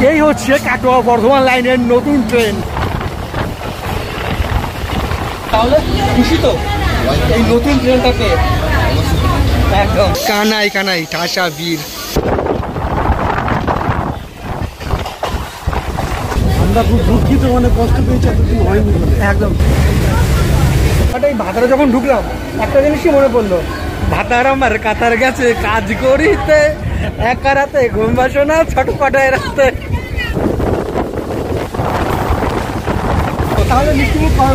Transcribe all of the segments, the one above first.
এই হচ্ছে কাটোয়া বর্ধমান লাইনের নতুন ট্রেন। তাহলে খুশি তো এই নতুন ট্রেনটা পেয়ে? একদম কানাই কানাই ঠাসা বীর। আমরা খুব দুঃখিত, মানে কষ্ট পেয়েছি, হয়নি একদম। এই ভাতারে যখন ঢুকলাম একটা জিনিসই মনে পড়লো, ভাতার আমার কাতার গেছে কাজ করিতে, একা রাতে ঘুম বাসো না ছটপটায় রাতে। তাহলে মিষ্টি মুখ খাওয়া।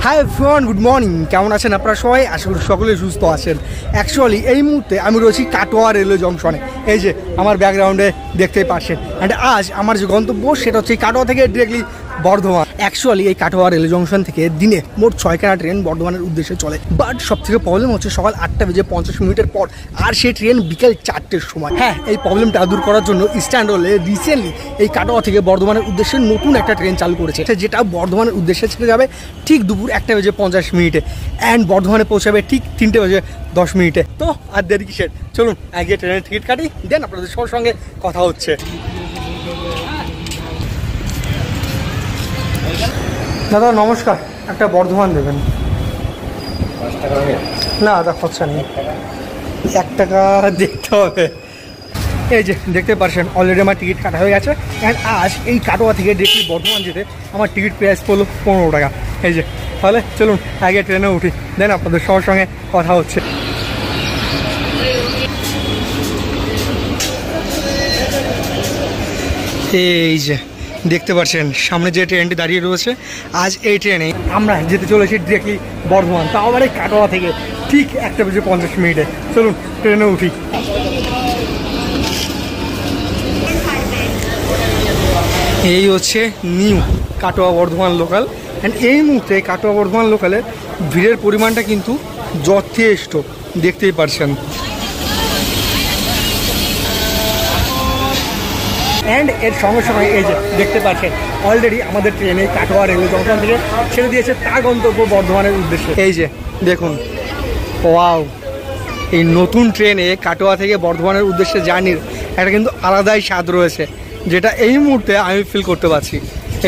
Hi everyone, good morning. কেমন আছেন আপনারা সবাই? আশা করি সকলে সুস্থ আছেন। অ্যাকচুয়ালি এই মুহূর্তে আমি রয়েছি কাটোয়া রেলওয়ে জংশনে। এই যে আমার ব্যাকগ্রাউন্ডে দেখতেই পাচ্ছেন। অ্যান্ড আজ আমার যে গন্তব্য সেটা হচ্ছে কাটোয়া থেকে ডিরেক্টলি বর্ধমান। অ্যাকচুয়ালি এই কাটোয়া রেল জংশন থেকে দিনে মোট 6খানা ট্রেন বর্ধমানের উদ্দেশ্যে চলে। বাট সব থেকে প্রবলেম হচ্ছে সকাল 8:50 পর, আর সেই ট্রেন বিকেল 4টের সময়। হ্যাঁ, এই প্রবলেমটা দূর করার জন্য ইস্টার্ন রেলে রিসেন্টলি এই কাটোয়া থেকে বর্ধমানের উদ্দেশ্যে নতুন একটা ট্রেন চালু করেছে, যেটা বর্ধমানের উদ্দেশ্যে ছেড়ে যাবে ঠিক দুপুর 1:50 অ্যান্ড বর্ধমানে পৌঁছাবে ঠিক 3:10। তো আর দেরি কিসের, চলুন আগে ট্রেনের টিকিট কাটি, দেন আপনাদের সবার সঙ্গে কথা হচ্ছে। দাদা নমস্কার, একটা বর্ধমান দেবেন। না দাদা খরচা নেই, 1 টাকা দেখতে হবে। এই যে দেখতে পাচ্ছেন অলরেডি আমার টিকিট কাটা হয়ে গেছে। অ্যান্ড আজ এই কাটোয়া থেকে ডিরেক্টলি বর্ধমান যেতে আমার টিকিট প্রাইস পড়লো 15 টাকা। এই যে তাহলে চলুন আগে ট্রেনে উঠি, দেন আপনাদের সবার সঙ্গে কথা হচ্ছে। এই যে দেখতে পাচ্ছেন সামনে যে ট্রেনটি দাঁড়িয়ে রয়েছে, আজ এই ট্রেনে আমরা যেতে চলেছি ডিরেক্টলি বর্ধমান, তাও আবার এই কাটোয়া থেকে ঠিক 1:50। চলুন ট্রেনে উঠি। এই হচ্ছে new Katwa Bardhaman local. And এই মুহূর্তে কাটোয়া বর্ধমান লোকালের ভিড়ের পরিমাণটা কিন্তু যথেষ্ট, দেখতেই পারছেন। অ্যান্ড এর সঙ্গে সঙ্গে এই যে দেখতে পাচ্ছেন অলরেডি আমাদের ট্রেনে কাটোয়া রেল জংশন থেকে ছেড়ে দিয়েছে তার গন্তব্য বর্ধমানের উদ্দেশ্যে। এই যে দেখুন, ওয়াও, এই নতুন ট্রেনে কাটোয়া থেকে বর্ধমানের উদ্দেশ্যে জার্নির একটা কিন্তু আলাদাই স্বাদ রয়েছে, যেটা এই মুহূর্তে আমি ফিল করতে পারছি।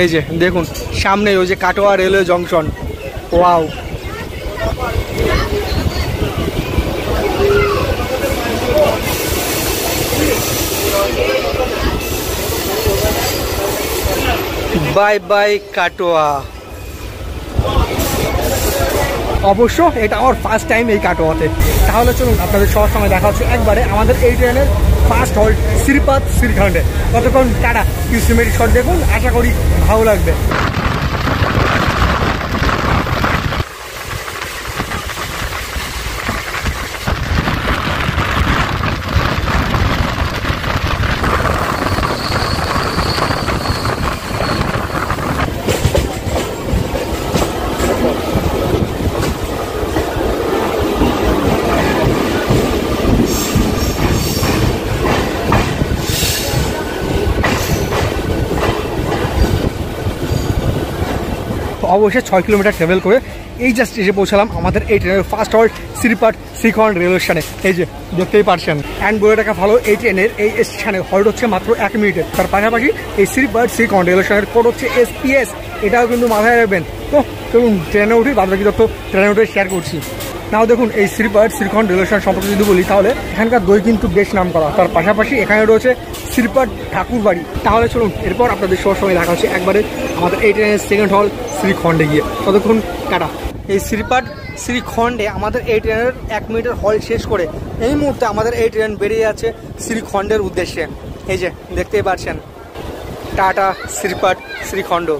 এই যে দেখুন সামনে ওই যে Katwa railway junction, wow. Bye bye Katwa. অবশ্য এটা আমার ফার্স্ট টাইম এই কাটোয়াতে। তাহলে চলুন আপনাদের সবার সঙ্গে দেখা হচ্ছে একবারে আমাদের এই ট্রেনের ফার্স্ট হল্ট শ্রীপাদ শ্রীখণ্ডে। ততক্ষণ টাটা, কি সিমেন্ট শট দেখুন, আশা করি ভালো লাগবে। অবশ্যই 6 কিলোমিটার ট্রাভেল করে এই জাস্ট এসে পৌঁছালাম আমাদের এই ট্রেনের ফার্স্ট হল্ট শ্রীপাদ শ্রীখণ্ড রেলওয়ে স্টেশনে। এই যে দেখতেই পারছেন। অ্যান্ড বলে রাখা ভালো, এই ট্রেনের এই স্টেশনে হল্ট হচ্ছে মাত্র 1 মিনিটের। তার পাশাপাশি এই শ্রীপাদ শ্রীখণ্ড রেলওয়ে স্টেশনের কোড হচ্ছে SPS, এটাও কিন্তু মাথায় রাখবেন। তো চলুন ট্রেনে উঠি, বাদ বাকি তথ্য ট্রেনে উঠে শেয়ার করছি। নাও দেখুন এই শ্রীপাদ শ্রীখণ্ড রেলওয়ে স্টেশন সম্পর্কে যদি বলি, তাহলে এখানকার দই কিন্তু বেশ নাম করা। তার পাশাপাশি এখানে রয়েছে শ্রীপাদ ঠাকুর বাড়ি। তাহলে চলুন এরপর আপনাদের সবার সঙ্গে দেখা হচ্ছে একবারে আমাদের এই ট্রেনের সেকেন্ড হল শ্রীখণ্ডে গিয়ে। ততক্ষণ টাটা। এই শ্রীপাদ শ্রীখণ্ডে আমাদের এই ট্রেনের 1 মিনিটের হল শেষ করে এই মুহূর্তে আমাদের এই ট্রেন বেরিয়ে যাচ্ছে শ্রীখণ্ডের উদ্দেশ্যে। এই যে দেখতেই পাচ্ছেন, টাটা শ্রীপাদ শ্রীখণ্ড।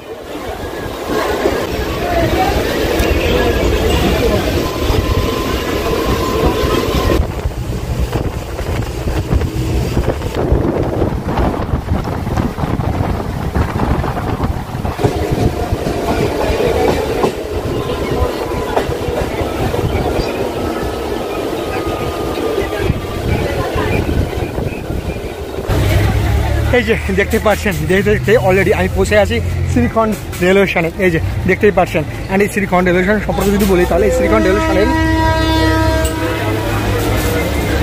এই যে দেখতে পাচ্ছেন, দেখতে দেখতে অলরেডি আমি পৌঁছে আছি শ্রীখণ্ড রেলওয়ে স্টেশনে। এই যে দেখতেই পাচ্ছেন। অ্যান্ড এই শ্রীখণ্ড রেলওয়ে স্টেশন সম্পর্কে যদি বলি, তাহলে এই শ্রীখণ্ড রেলওয়ে স্টেশনের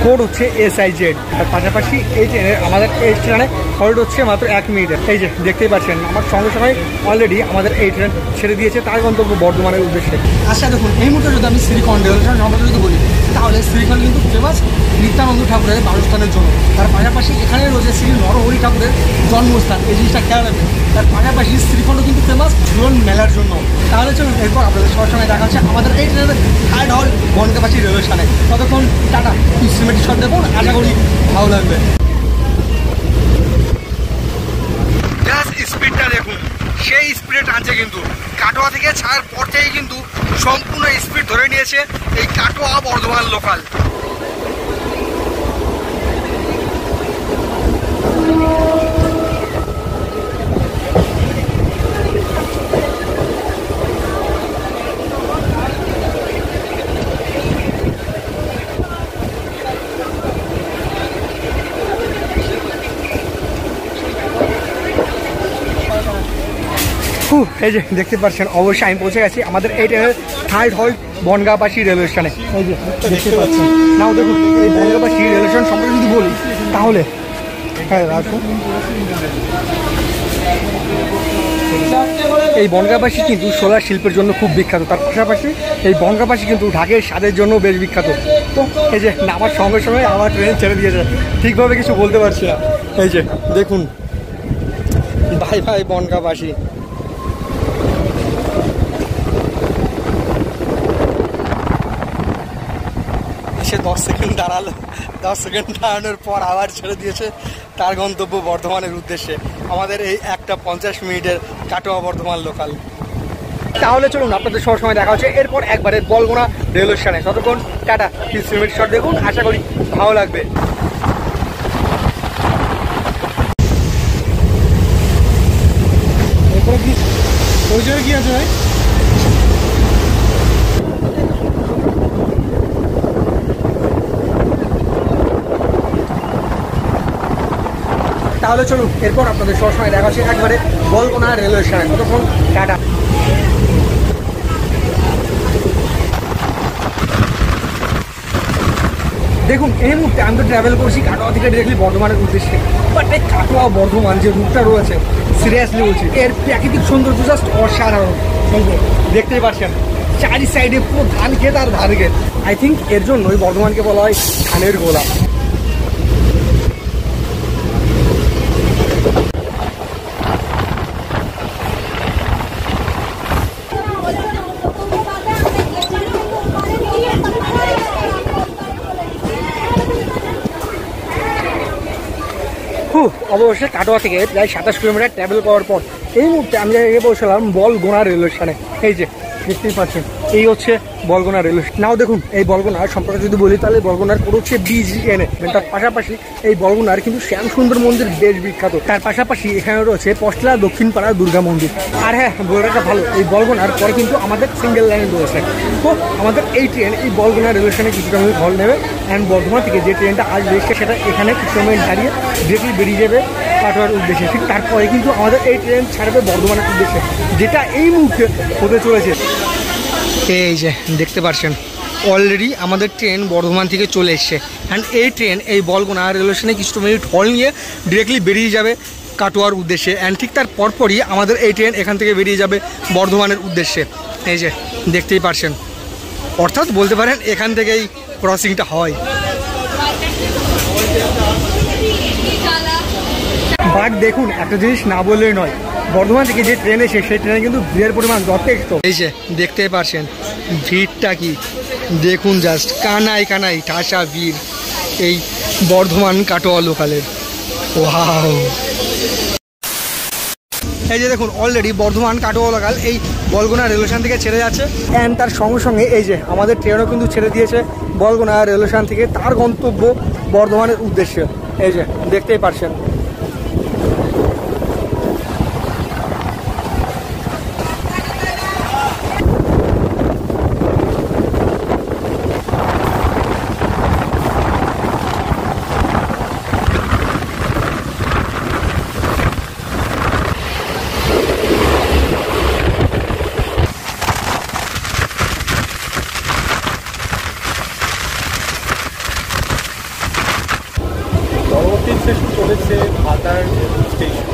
কোড হচ্ছে SIZ। তার পাশাপাশি এই ট্রেনের আমাদের এই ট্রেনে হল্ট হচ্ছে মাত্র 1 মিনিটের। এই যে দেখতেই পাচ্ছেন আমার সঙ্গে সঙ্গে অলরেডি আমাদের এই ট্রেন ছেড়ে দিয়েছে তার গন্তব্য বর্ধমানের উদ্দেশ্যে। আচ্ছা দেখুন, এই মুহূর্তে যদি আমি শ্রীখণ্ড রেলস্টেশন সম্পর্কে যদি বলি, তাহলে শ্রীখণ্ড কিন্তু ফেমাস নিত্যানন্দ ঠাকুরের বাসস্থানের জন্য। তার পাশাপাশি এখানে রয়েছে শ্রী নরহরি ঠাকুরের জন্মস্থান, এই জিনিসটা খেয়াল রাখবেন। তার পাশাপাশি শ্রীখণ্ড কিন্তু ফেমাস ঝুলন মেলার জন্য। তাহলে চলুন এরপর আপনাদের সবার সঙ্গে দেখা হচ্ছে আমাদের এই ট্রেনের থার্ড হল বনগাঁপাচি রেলওয়ে স্টেশনে। ততক্ষণ টাটা, সিমেন্ট শট দেখুন, আশা করি ভালো লাগবে। স্পিডটা দেখুন, সেই স্পিডে টানছে কিন্তু কাটোয়া থেকে ছাড়ার পর থেকেই কিন্তু সম্পূর্ণ স্পিড ধরে নিয়েছে এই কাটোয়া বর্ধমান লোকাল। এই যে দেখতে পাচ্ছেন, অবশ্যই আমি পৌঁছে গেছি আমাদের এই ট্রেনের থার্ড হল্ট বনগাঁপাচি রেলওয়ে স্টেশনে। এই যে দেখতে পাচ্ছেন, নাও দেখুন এই বনগাঁপাচি রেলওয়ে স্টেশন সম্পর্কে যদি বলি তাহলে এই বনগাঁপাচি কিন্তু সোলার শিল্পের জন্য খুব বিখ্যাত। তার পাশাপাশি এই বনগাঁপাচি কিন্তু ঢাকের স্বাদের জন্য বেশ বিখ্যাত। তো এই যে নামার সঙ্গে সঙ্গে আমার ট্রেন ছেড়ে দিয়েছে, ঠিকভাবে কিছু বলতে পারছি না। এই যে দেখুন, ভাই ভাই বনগাঁপাচি। সে 10 সেকেন্ড দাঁড়ালো, 10 সেকেন্ড দাঁড়ানোর পর আবার ছেড়ে দিয়েছে তার গন্তব্য বর্ধমানের উদ্দেশ্যে। আমাদের এই 1:50 মিনিটের কাটোয়া বর্ধমান লোকাল। তাহলে চলুন আপনাদের সব সময় দেখা হচ্ছে এরপর একবারে বলগোনা রেলওয়ে স্টেশনে। ততক্ষণ টাটা, সিমেন্ট শট দেখুন, আশা করি ভালো লাগবে। এরপরে কি ওই জায়গায় কি আছে ভাই? তাহলে চলুন এরপর আপনাদের সবসময় দেখা হচ্ছে একবারে বলগোনা রেলওয়ে স্টেশনে। ততক্ষণ টাটা। দেখুন এই মুহূর্তে আমি তো ট্রাভেল করছি কাটোয়া থেকে ডিরেক্টলি বর্ধমানের উদ্দেশ্যে। বাট এই কাটোয়া বর্ধমান যে রুটটা রয়েছে, সিরিয়াসলি বলছি, এর প্রাকৃতিক সৌন্দর্য জাস্ট অসাধারণ সুন্দর। দেখতেই পাচ্ছেন চারি সাইডে পুরো ধান ক্ষেত আর ধান ক্ষেত। আই থিঙ্ক এর জন্যই বর্ধমানকে বলা হয় ধানের গোলা। অবশ্যই কাটোয়া থেকে প্রায় 27 কিলোমিটার ট্রাভেল করার পর এই মুহূর্তে আমি পৌঁছলাম বলগোনা রেলওয়ে স্টেশনে। এই যে দেখতেই পাচ্ছেন, এই হচ্ছে বলগোনা রেলওয়ে স্টেশন। নাও দেখুন এই বলগোনার সম্পর্কে যদি বলি তাহলে বলগোনার পুরো হচ্ছে BGNA। তার পাশাপাশি এই বলগোনার কিন্তু শ্যাম সুন্দর মন্দির বেশ বিখ্যাত। তার পাশাপাশি এখানে রয়েছে পশলা দক্ষিণ পাড়া দুর্গা মন্দির। আর হ্যাঁ, বলটা ভালো, এই বলগোনার পরে কিন্তু আমাদের সিঙ্গেল লাইন রয়েছে। তো আমাদের এই ট্রেন এই বলগোনা রেলওয়ে স্টেশনে কিছুটা মিনিট হল নেবে, অ্যান্ড বর্ধমান থেকে যে ট্রেনটা আসবে সেটা এখানে কিছু মিনিট দাঁড়িয়ে ডিরেক্টলি বেরিয়ে যাবে কাটোয়ার উদ্দেশ্যে। ঠিক তারপরে কিন্তু আমাদের এই ট্রেন ছাড়বে বর্ধমানের উদ্দেশ্যে, যেটা এই মুহূর্তে হতে চলেছে। এই যে দেখতে পাচ্ছেন অলরেডি আমাদের ট্রেন বর্ধমান থেকে চলে এসছে, অ্যান্ড এই ট্রেন এই বলগোনা রেলওয়ে স্টেশনে কিছু মিনিট হল নিয়ে ডিরেক্টলি বেরিয়ে যাবে কাটোয়ার উদ্দেশ্যে, অ্যান্ড ঠিক তার পরপরই আমাদের এই ট্রেন এখান থেকে বেরিয়ে যাবে বর্ধমানের উদ্দেশ্যে। এই যে দেখতেই পাচ্ছেন, অর্থাৎ বলতে পারেন এখান থেকেই ক্রসিংটা হয়। বাট দেখুন একটা জিনিস না বললেই নয়, বর্ধমান থেকে যে ট্রেন এসে সেই ট্রেনে কিন্তু ভিড়ের পরিমাণ যথেষ্ট। এই যে দেখতেই পাচ্ছেন ভিড়টা কি দেখুন, জাস্ট কানাই কানাই ঠাসা ভিড় এই বর্ধমান কাটোয়া লোকালের। ওয়াও, এই যে দেখুন অলরেডি বর্ধমান কাটোয়া লোকাল এই বলগোনা রেলওয়ে স্টেশন থেকে ছেড়ে যাচ্ছে, অ্যান্ড তার সঙ্গে সঙ্গে এই যে আমাদের ট্রেনও কিন্তু ছেড়ে দিয়েছে বলগোনা রেলওয়ে স্টেশন থেকে তার গন্তব্য বর্ধমানের উদ্দেশ্যে। এই যে দেখতেই পাচ্ছেন। অবশেষে চলেছে ভাতার স্টেশন।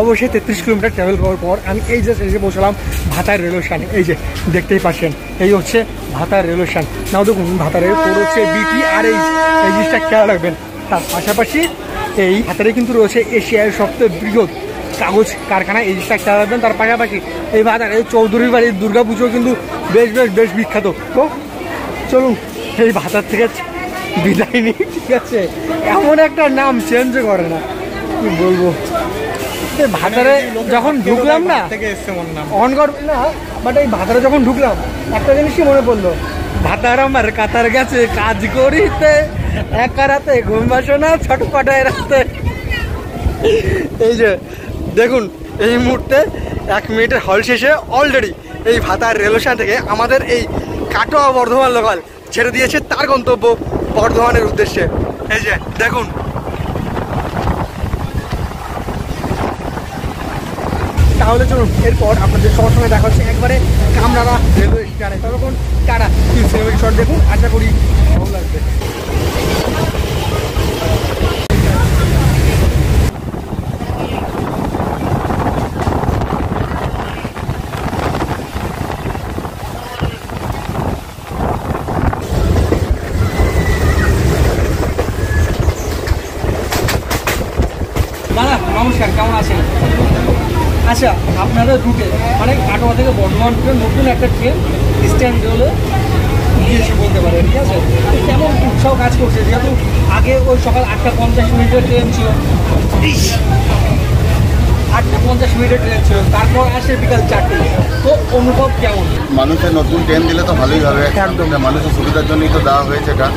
অবশ্যই 33 কিলোমিটার ট্রাভেল করার পর আমি এই জাস্ট এসে পৌঁছলাম ভাতার রেলওয়ে স্টেশনে। এই যে দেখতেই পাচ্ছেন এই হচ্ছে ভাতার রেলওয়ে স্টেশন। নাও দেখুন ভাতারের কোড হচ্ছে BTRH, এই জিনিসটা খেয়াল রাখবেন। তার পাশাপাশি এই ভাতারে কিন্তু রয়েছে এশিয়ার সবচেয়ে বৃহৎ কাগজ কারখানা, এই জিনিসটা খেয়াল রাখবেন। তার পাশাপাশি এই ভাতারে চৌধুরী বাড়ির দুর্গাপুজো কিন্তু বেশ বিখ্যাত। তো চলুন এই ভাতার থেকে বিদায় নিই, ঠিক আছে? এমন একটা নাম চেঞ্জ করে না, কি বলবো। ভাতারে যখন ঢুকলাম না অনগর না, বাট এই ভাতারে যখন ঢুকলাম একটা জিনিসই মনে পড়লো, ভাতার আমার কাতার গেছে কাজ করিতে, একা রাতে ঘুম আসে না ছটপটায় রাতে। এই যে দেখুন এই মুহূর্তে 1 মিনিটের হল শেষে অলরেডি এই ভাতার রেল স্টেশন থেকে আমাদের এই কাটোয়া বর্ধমান লোকাল ছেড়ে দিয়েছে তার গন্তব্য বর্ধমানের উদ্দেশ্যে। এই যে দেখুন তাহলে চলুন এরপর আপনাদের সবার সঙ্গে দেখা হচ্ছে একবারে কামরাড়া রেলওয়ে স্টেশনে। ততক্ষণ টাটা, সিনেমাটিক শট দেখুন, আশা করি ভালো লাগবে। দাদা নমস্কার, কেমন আছেন? আচ্ছা, আপনাদের রুটে মানে কাটোয়া থেকে বর্ধমান ট্রেন নতুন একটা ট্রেন স্ট্যান্ড হলে গিয়েছে বলতে পারেন, ঠিক আছে? কেমন উৎসাহ কাজ করছে, যেহেতু আগে ওই সকাল 8:50 ট্রেন ছিল, 8:50 ট্রেন ছিল, তারপর আসে বিকাল 4টে। তো অনুভব কেমন? মানুষের নতুন ট্রেন দিলে তো ভালোই হবে, একদম মানুষের সুবিধার জন্যই তো দেওয়া হয়েছে এটা,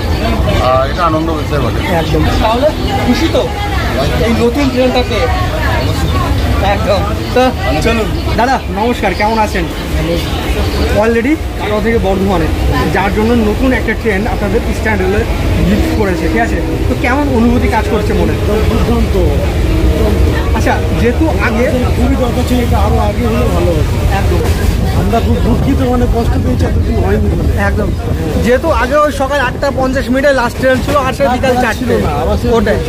এটা আনন্দ বিষয় বটে। একদম। তাহলে খুশি তো এই নতুন ট্রেনটাকে? একদম। তো চলুন দাদা নমস্কার, কেমন আছেন? অলরেডি কাটোয়া থেকে বর্ধমানে যার জন্য নতুন একটা ট্রেন আপনাদের স্ট্যান্ড রেলে গিফট করেছে, ঠিক আছে? তো কেমন অনুভূতি কাজ করছে মনে? দুর্দান্ত। আচ্ছা, যেহেতু আগে খুবই দরকার ছিল, এটা আরও আগে হলে ভালো হতো। একদম আমরা খুব দুঃখিত, মানে কষ্ট পেয়েছি, এতদিন হয়নি মানে। একদম। যেহেতু আগে ওই সকাল 8:50 লাস্ট ট্রেন ছিল, আর সে বিকাল 4টে, ওটাই।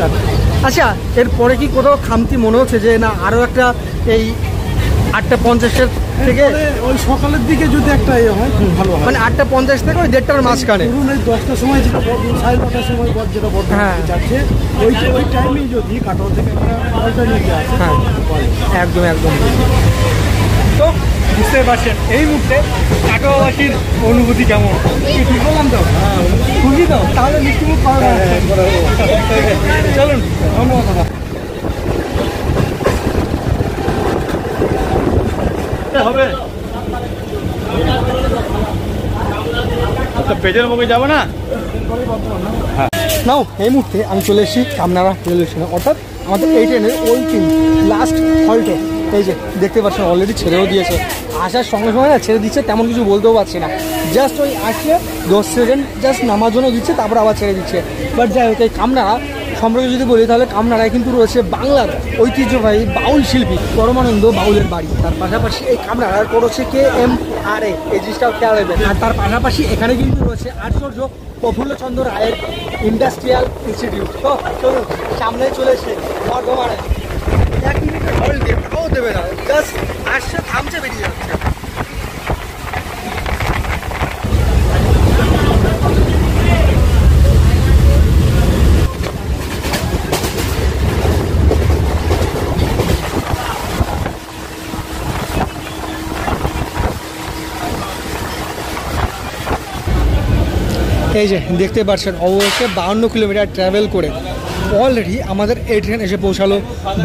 আচ্ছা, এরপরে কি কোথাও খামতি মনে হচ্ছে যে না আরও একটা এই 8:50 থেকে ওই সকালের দিকে যদি একটা হয় খুব ভালো হয়, মানে 8:50 থেকে ওই 1:30টার মাঝখানে, ধরুন এই 10টার সময় যেটা 9:30টার সময় যেটা বর্ধমান যাচ্ছে, ওই টাইমেই যদি কাটোয়া থেকে অল্টারনেটিভ আছে। হ্যাঁ একদম একদম। তো বুঝতে পারছেন এই মুহূর্তে কাটোয়াবাসীর অনুভূতি কেমন? ঠিক বললাম তো? খুশি তো? তাহলে মিষ্টিমুখ করা চলুন, ধন্যবাদ দাদা। হবে পেজের মুখে যাবো না। নাও এই মুহূর্তে আমি চলে এসেছি কামনাড়া রেলওয়ে স্টেশনে, অর্থাৎ আমাদের এই ট্রেনের ওইটিং লাস্ট হল্টে। এই যে দেখতে পাচ্ছেন অলরেডি ছেড়েও দিয়েছে, আসার সঙ্গে সঙ্গে না ছেড়ে দিচ্ছে তেমন কিছু বলতেও পারছি না, জাস্ট ওই আসছে 10 সেকেন্ড জাস্ট নামার জন্য দিচ্ছে, তারপর আবার ছেড়ে দিচ্ছে। বাট যাই হোক, এই কামনাড়া সম্পর্কে যদি বলি তাহলে কামনাড়ায় কিন্তু রয়েছে বাংলার ঐতিহ্যবাহী বাউল শিল্পী পরমানন্দ বাউলের বাড়ি। তার পাশাপাশি এই কামনাড়ার কোড হচ্ছে KMRA, এই জিনিসটাও খেয়াল রাখবেন। আর তার পাশাপাশি এখানে কিন্তু রয়েছে আচার্য প্রফুল্লচন্দ্র রায়ের ইন্ডাস্ট্রিয়াল ইনস্টিটিউট। তো চলুন সামনে চলে এসে বর্ধমানে 1 মিনিটের হল দেবে না, জাস্ট আসছে থামছে বেরিয়ে যাচ্ছে। এই যে দেখতে পাচ্ছেন অবশ্যই 52 কিলোমিটার ট্রাভেল করে অলরেডি আমাদের এই ট্রেন এসে পৌঁছালো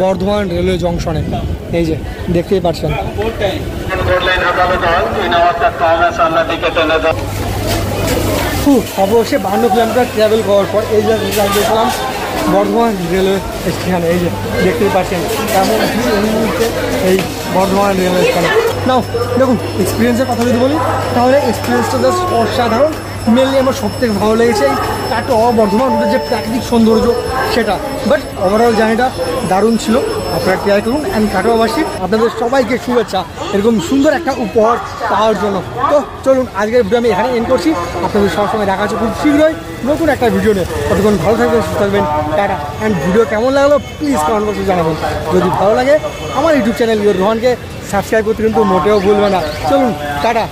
বর্ধমান রেলওয়ে জংশনে। এই যে দেখতেই পাচ্ছেন অবশ্যই 52 কিলোমিটার ট্রাভেল করার পর এই যে দেখলাম বর্ধমান রেলওয়ে স্টেশনে। এই যে দেখতেই পাচ্ছেন কেমন মুহূর্তে এই বর্ধমান রেলওয়ে স্টেশনে। নাও দেখুন এক্সপিরিয়েন্সের কথা যদি বলি তাহলে এক্সপিরিয়েন্সটা জাস্ট অসাধারণ। মেনলি আমার সবথেকে ভালো লেগেছে এই কাটোয়া বর্ধমান রুটের যে প্রাকৃতিক সৌন্দর্য সেটা। বাট ওভারঅল জার্নিটা দারুণ ছিল। আপনারা ট্রাই করুন। অ্যান্ড কাটোয়াবাসী আপনাদের সবাইকে শুভেচ্ছা এরকম সুন্দর একটা উপহার পাওয়ার জন্য। তো চলুন আজকের ভিডিও আমি এখানে এন্ড করছি। আপনাদের সবসময় দেখা হচ্ছে খুব শীঘ্রই নতুন একটা ভিডিও নিয়ে। ততক্ষণ ভালো থাকবেন, সুস্থ থাকবেন, টাটা। অ্যান্ড ভিডিও কেমন লাগলো প্লিজ কমেন্ট বক্সে জানাবেন। যদি ভালো লাগে আমার ইউটিউব চ্যানেল রোহানকে সাবস্ক্রাইব করতে কিন্তু মোটেও ভুলবে না। চলুন টাটা।